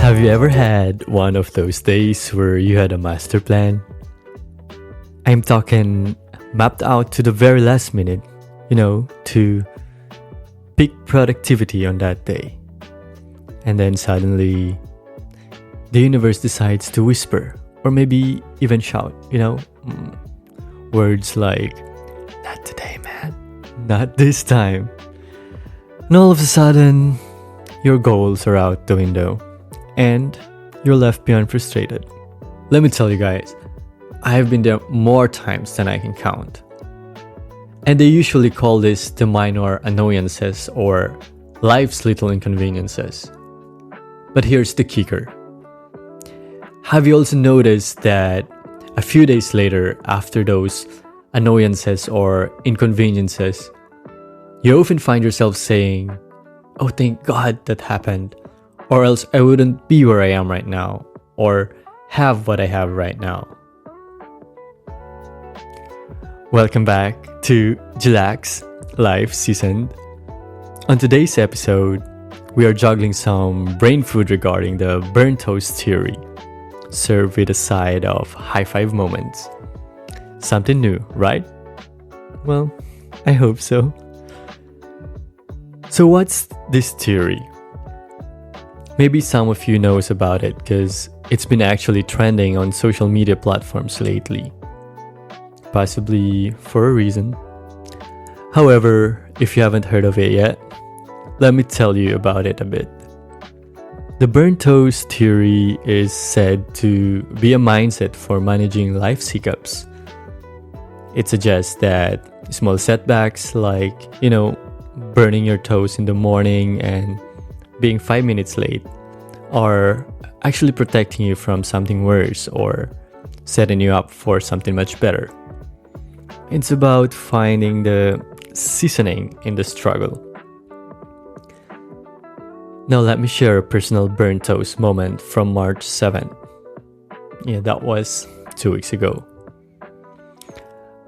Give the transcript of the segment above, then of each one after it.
Have you ever had one of those days where you had a master plan? I'm talking mapped out to the very last minute, to peak productivity on that day. And then suddenly, the universe decides to whisper, or maybe even shout, words like, "Not today, man. Not this time." And all of a sudden, your goals are out the window, and you're left beyond frustrated. Let me tell you guys, I've been there more times than I can count. And they usually call this the minor annoyances or life's little inconveniences. But here's the kicker. Have you also noticed that a few days later, after those annoyances or inconveniences, you often find yourself saying, "Oh, thank God that happened," or else I wouldn't be where I am right now, or have what I have right now. Welcome back to JILax Life Season. On today's episode, we are juggling some brain food regarding the burnt toast theory, served with a side of high five moments. Something new, right? Well, I hope so. So what's this theory? Maybe some of you knows about it because it's been actually trending on social media platforms lately. Possibly for a reason. However, if you haven't heard of it yet, let me tell you about it a bit. The burnt toast theory is said to be a mindset for managing life's hiccups. It suggests that small setbacks like, burning your toast in the morning and being 5 minutes late are actually protecting you from something worse or setting you up for something much better. It's about finding the seasoning in the struggle. Now let me share a personal burnt toast moment from March 7th. Yeah, that was 2 weeks ago.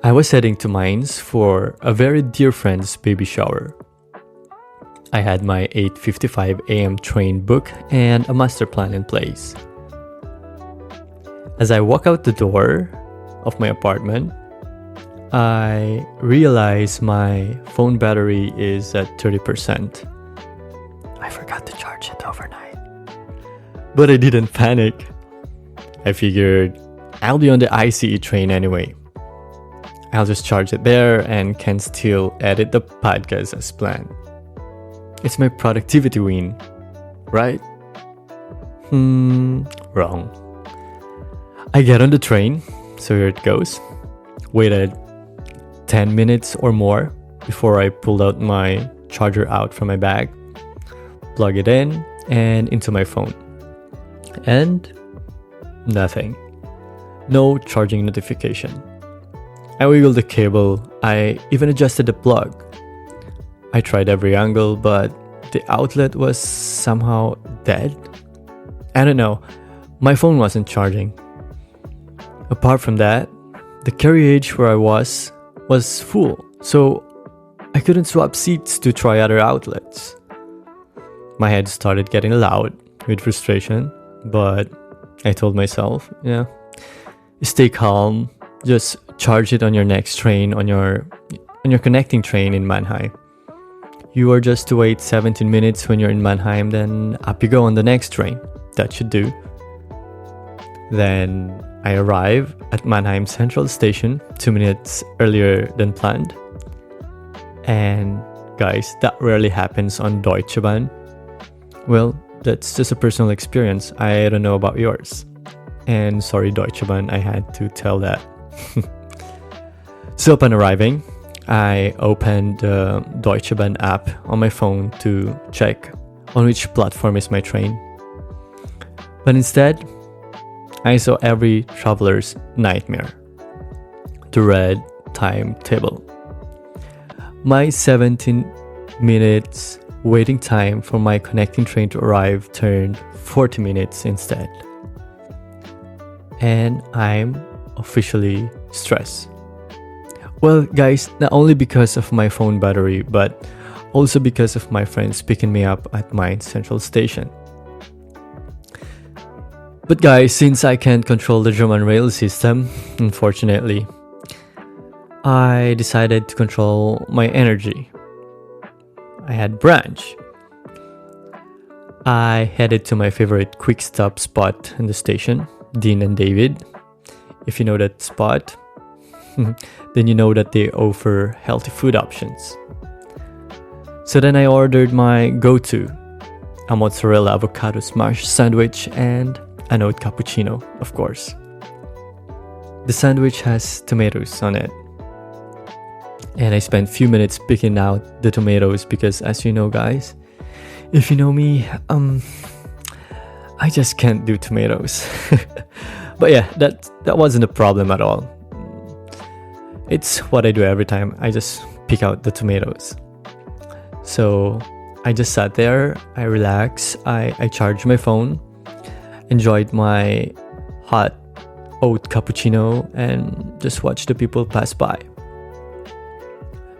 I was heading to Mainz for a very dear friend's baby shower. I had my 8:55 a.m. train booked and a master plan in place. As I walk out the door of my apartment, I realize my phone battery is at 30%. I forgot to charge it overnight. But I didn't panic. I figured I'll be on the ICE train anyway. I'll just charge it there and can still edit the podcast as planned. It's my productivity win, right? Wrong. I get on the train, so here it goes. Waited 10 minutes or more before I pulled out my charger out from my bag, plug it in and into my phone. And nothing. No charging notification. I wiggled the cable. I even adjusted the plug. I tried every angle, but the outlet was somehow dead. I don't know. My phone wasn't charging. Apart from that, the carriage where I was full, so I couldn't swap seats to try other outlets. My head started getting loud with frustration, but I told myself, stay calm. Just charge it on your next train, on your connecting train in Mannheim. You are just to wait 17 minutes when you're in Mannheim, then up you go on the next train. That should do. Then I arrive at Mannheim Central Station 2 minutes earlier than planned. And guys, that rarely happens on Deutsche Bahn. Well, that's just a personal experience. I don't know about yours. And sorry, Deutsche Bahn, I had to tell that. So upon arriving, I opened the Deutsche Bahn app on my phone to check on which platform is my train. But instead, I saw every traveler's nightmare. The red timetable. My 17 minutes waiting time for my connecting train to arrive turned 40 minutes instead. And I'm officially stressed. Well, guys, not only because of my phone battery, but also because of my friends picking me up at my central station. But guys, since I can't control the German rail system, unfortunately, I decided to control my energy. I had brunch. I headed to my favorite quick stop spot in the station, Dean and David. If you know that spot, then you know that they offer healthy food options. So then I ordered my go-to, a mozzarella avocado smash sandwich and an oat cappuccino, of course. The sandwich has tomatoes on it. And I spent a few minutes picking out the tomatoes because, as you know, guys, if you know me, I just can't do tomatoes. But yeah, that wasn't a problem at all. It's what I do every time. I just pick out the tomatoes. So I just sat there, I relaxed, I charged my phone, enjoyed my hot oat cappuccino, and just watched the people pass by.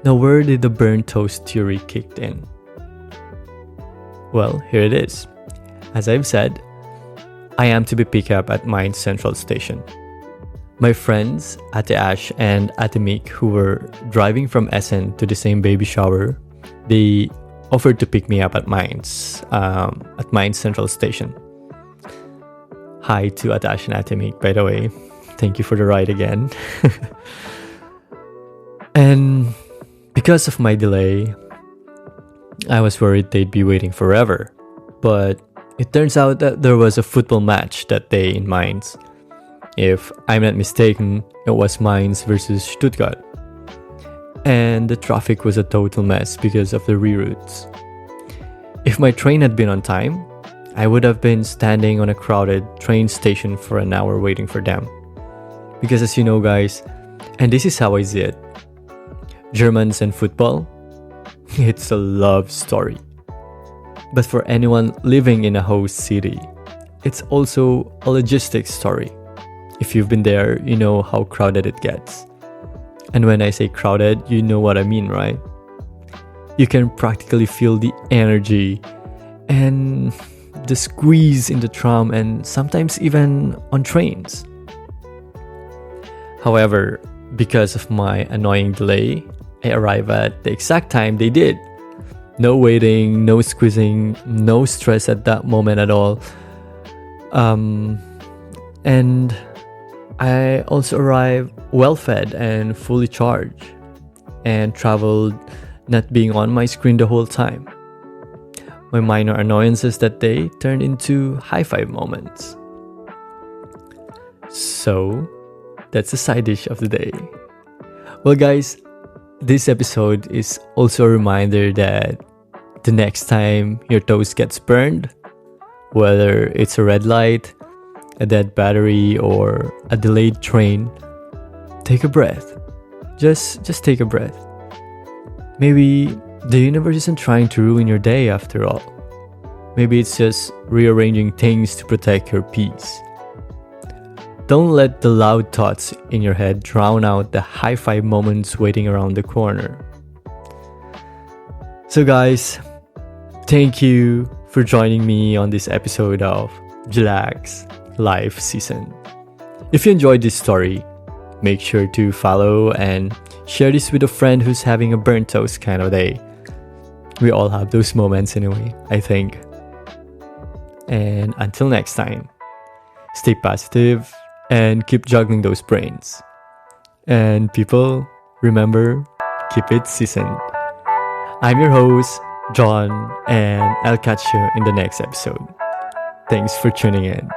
Now, where did the burnt toast theory kick in? Well, here it is. As I've said, I am to be picked up at Mainz Central Station. My friends, Ate Ash and Ate Meek, who were driving from Essen to the same baby shower, they offered to pick me up at Mainz Central Station. Hi to Ate Ash and Ate Meek, by the way. Thank you for the ride again. And because of my delay, I was worried they'd be waiting forever. But it turns out that there was a football match that day in Mainz. If I'm not mistaken, it was Mainz versus Stuttgart. And the traffic was a total mess because of the reroutes. If my train had been on time, I would have been standing on a crowded train station for an hour waiting for them. Because as you know, guys, and this is how I see it, Germans and football, it's a love story. But for anyone living in a host city, it's also a logistics story. If you've been there, you know how crowded it gets. And when I say crowded, you know what I mean, right? You can practically feel the energy and the squeeze in the tram and sometimes even on trains. However, because of my annoying delay, I arrived at the exact time they did. No waiting, no squeezing, no stress at that moment at all. And I also arrived well-fed and fully charged, and traveled not being on my screen the whole time. My minor annoyances that day turned into high-five moments. So, that's the side dish of the day. Well, guys, this episode is also a reminder that the next time your toast gets burned, whether it's a red light, a dead battery, or a delayed train, take a breath. Just take a breath. Maybe the universe isn't trying to ruin your day after all. Maybe it's just rearranging things to protect your peace. Don't let the loud thoughts in your head drown out the high-five moments waiting around the corner. So guys, thank you for joining me on this episode of JILax Live Season. If you enjoyed this story, make sure to follow and share this with a friend who's having a burnt toast kind of day. We all have those moments anyway, I think. And until next time, stay positive and keep juggling those brains. And people, remember, keep it seasoned. I'm your host, John, and I'll catch you in the next episode. Thanks for tuning in.